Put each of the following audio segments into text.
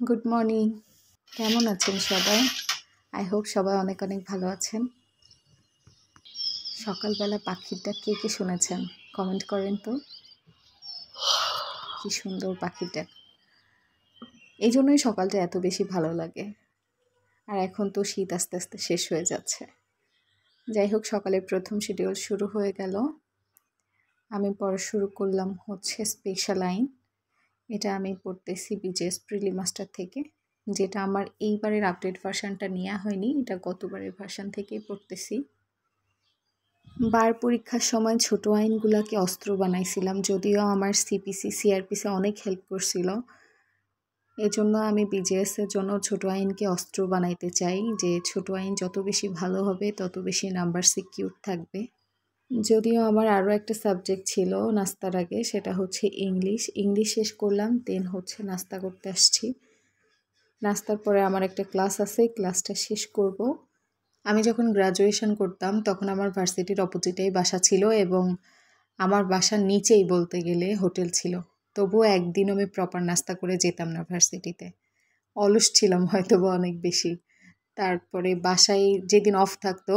Good morning. কেমন আছেন সবাই? আই হোপ সবাই অনেক অনেক ভালো আছেন। সকালবেলা পাখির ডাক কে কে শুনেছেন কমেন্ট করেন তো। কি সুন্দর পাখির ডাক, এই জন্যই সকালটা এত বেশি ভালো লাগে। আর এখন তো শীত আস্তে আস্তে শেষ হয়ে যাচ্ছে। যাই হোক, সকালের প্রথম শিডিউল শুরু হয়ে গেল। আমি পড়া শুরু করলাম হচ্ছে স্পেশাল আইন। এটা আমি পড়তেছি বিজেএস প্রিলি মাস্টার থেকে, যেটা আমার এইবারের আপডেট ভার্সানটা নেওয়া হয়নি, এটা গতবারের ভার্সান থেকেই পড়তেছি। বার পরীক্ষার সময় ছোট আইনগুলোকে অস্ত্র বানাইছিলাম, যদিও আমার সিপিসি সিআরপিসি অনেক হেল্প করছিল। এজন্য আমি বিজেএসের জন্য ছোট আইনকে অস্ত্র বানাইতে চাই, যে ছোট আইন যত বেশি ভালো হবে তত বেশি নাম্বার সিকিউর থাকবে। যদিও আমার আরও একটা সাবজেক্ট ছিল নাস্তার আগে, সেটা হচ্ছে ইংলিশ শেষ করলাম, দেন হচ্ছে নাস্তা করতে আসছি। নাস্তার পরে আমার একটা ক্লাস আছে, ক্লাসটা শেষ করব। আমি যখন গ্রাজুয়েশন করতাম তখন আমার ভার্সিটির অপোজিটেই বাসা ছিল, এবং আমার বাসার নিচেই বলতে গেলে হোটেল ছিল। তবুও একদিন আমি প্রপার নাস্তা করে যেতাম না ভার্সিটিতে, অলস ছিলাম হয়তো বা অনেক বেশি। তারপরে বাসায় যেদিন অফ থাকতো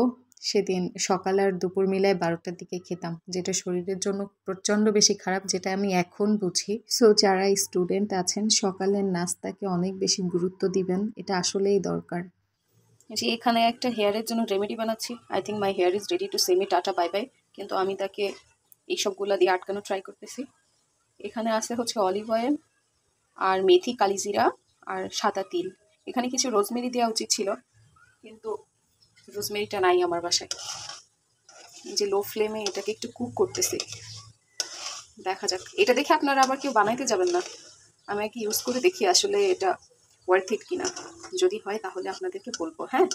সেদিন সকাল আর দুপুর মিলায় 12টার দিকে খেতাম, যেটা শরীরের জন্য প্রচণ্ড বেশি খারাপ, যেটা আমি এখন বুঝি। সো যারা স্টুডেন্ট আছেন সকালের নাস্তাকে অনেক বেশি গুরুত্ব দিবেন, এটা আসলেই দরকার। যে এখানে একটা হেয়ারের জন্য রেমেডি বানাচ্ছি। I think my hair is ready to say me tata bye bye, কিন্তু আমি তাকে এইসবগুলো দিয়ে আটকানো ট্রাই করতেছি। এখানে আছে হচ্ছে অলিভ অয়েল আর মেথি, কালিজিরা আর সাদা তিল। এখানে কিছু রোজমেরি দেওয়া উচিত ছিল, কিন্তু রোজমেরিটা নাই আমার বাসায়। যে লো ফ্লেমে এটাকে একটু কুক করতেছি, দেখা যাক। এটা দেখে আপনারা আবার কেউ বানাইতে যাবেন না, আমি আগে ইউজ করে দেখি আসলে এটা ওয়ার্থ ইট কিনা। যদি হয় তাহলে আপনাদেরকে বলবো। হ্যাঁ,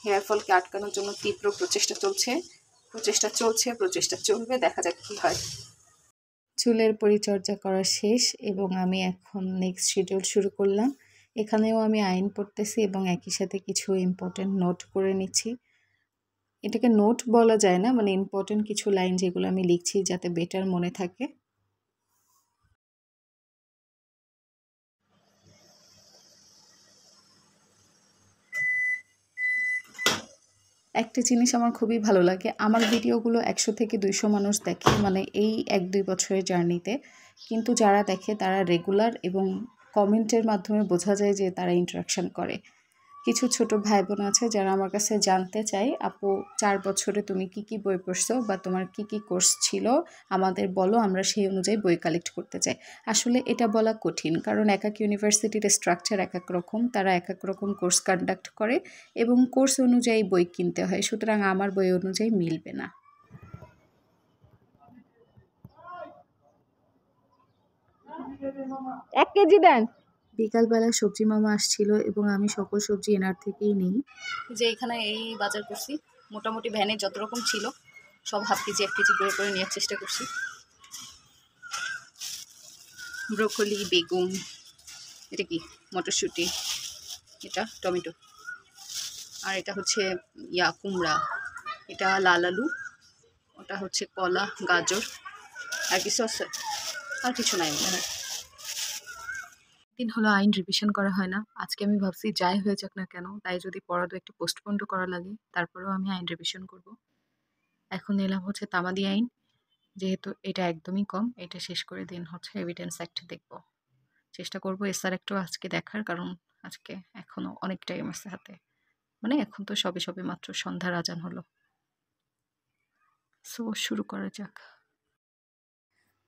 হেয়ার ফলকে আটকানোর জন্য তীব্র প্রচেষ্টা চলবে, দেখা যাক কি হয়। চুলের পরিচর্যা করা শেষ এবং আমি এখন নেক্সট শিডিউল শুরু করলাম। এখানেও আমি আইন পড়তেছি এবং একই সাথে কিছু ইম্পর্টেন্ট নোট করে নিচ্ছি। এটাকে নোট বলা যায় না, মানে ইম্পর্টেন্ট কিছু লাইন যেগুলো আমি লিখছি যাতে বেটার মনে থাকে। একটা জিনিস আমার খুবই ভালো লাগে, আমার ভিডিওগুলো 100 থেকে 200 মানুষ দেখে, মানে এই 1-2 বছরের জার্নিতে। কিন্তু যারা দেখে তারা রেগুলার, এবং কমেন্টের মাধ্যমে বোঝা যায় যে তারা ইন্টারাকশান করে। কিছু ছোট ভাই বোন আছে যারা আমার কাছে জানতে চায়, আপু 4 বছরে তুমি কি কি বই পড়ছো বা তোমার কি কি কোর্স ছিল আমাদের বলো, আমরা সেই অনুযায়ী বই কালেক্ট করতে চাই। আসলে এটা বলা কঠিন, কারণ এক এক ইউনিভার্সিটির স্ট্রাকচার এক এক রকম, তারা এক এক রকম কোর্স কন্ডাক্ট করে এবং কোর্স অনুযায়ী বই কিনতে হয়, সুতরাং আমার বই অনুযায়ী মিলবে না। 1 কেজি দেন। বিকালবেলা সবজি মামা আসছিল এবং আমি সকল সবজি এনার থেকেই নিই। যে এখানে এই বাজার করছি, মোটামুটি ভ্যানে যত রকম ছিল সব হাফ কেজি 1 কেজি করে নেওয়ার চেষ্টা করছি। ব্রোকলি, বেগুন, এটা কি মটরশুঁটি, এটা টমেটো, আর এটা হচ্ছে কুমড়া, এটা লাল আলু, ওটা হচ্ছে কলা, গাজর, আর কিছু আছে, আর কিছু নাই মনে হয়। দিন হলো আইন রিভিশন করা হয় না। আজকে আমি ভাবছি যাই হয়ে যাক না কেন, তাই যদি পড়া দু একটু পোস্টপোন্ড করা লাগে তারপরেও আমি আইন রিভিশন করব। এখন এলাম হচ্ছে তামাদি আইন, যেহেতু এটা একদমই কম, এটা শেষ করে দিন হচ্ছে এভিডেন্স অ্যাক্ট দেখব। চেষ্টা করব এসআর একটু আজকে দেখার, কারণ আজকে এখনো অনেক টাইম আছে হাতে, মানে এখন তো সবে সবে মাত্র সন্ধ্যার আজান হলো। সো শুরু করা যাক।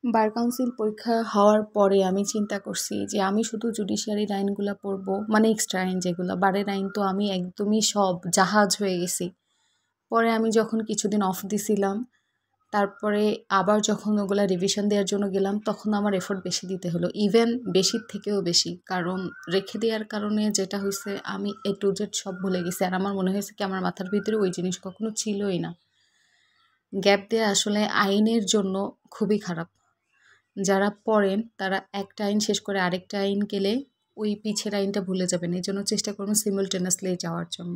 বার কাউন্সিল পরীক্ষা হওয়ার পরে আমি চিন্তা করছি যে আমি শুধু জুডিশিয়ারির আইনগুলো পড়বো, মানে এক্সট্রা আইন যেগুলো, বারের আইন তো আমি একদমই সব জাহাজ হয়ে গেছি। পরে আমি যখন কিছুদিন অফ দিছিলাম, তারপরে আবার যখন ওগুলা রিভিশন দেওয়ার জন্য গেলাম, তখন আমার এফোর্ট বেশি দিতে হলো, ইভেন বেশির থেকেও বেশি। কারণ রেখে দেওয়ার কারণে যেটা হয়েছে, আমি A to Z সব ভুলে গেছি, আর আমার মনে হয়েছে কি আমার মাথার ভিতরে ওই জিনিস কখনো ছিলই না। গ্যাপ দেওয়া আসলে আইনের জন্য খুবই খারাপ। যারা পড়েন তারা একটা আইন শেষ করে আরেকটা আইন গেলে ওই পিছের আইনটা ভুলে যাবেন, এই জন্য চেষ্টা করুন সিমিলটেনিয়াসলি যাওয়ার জন্য।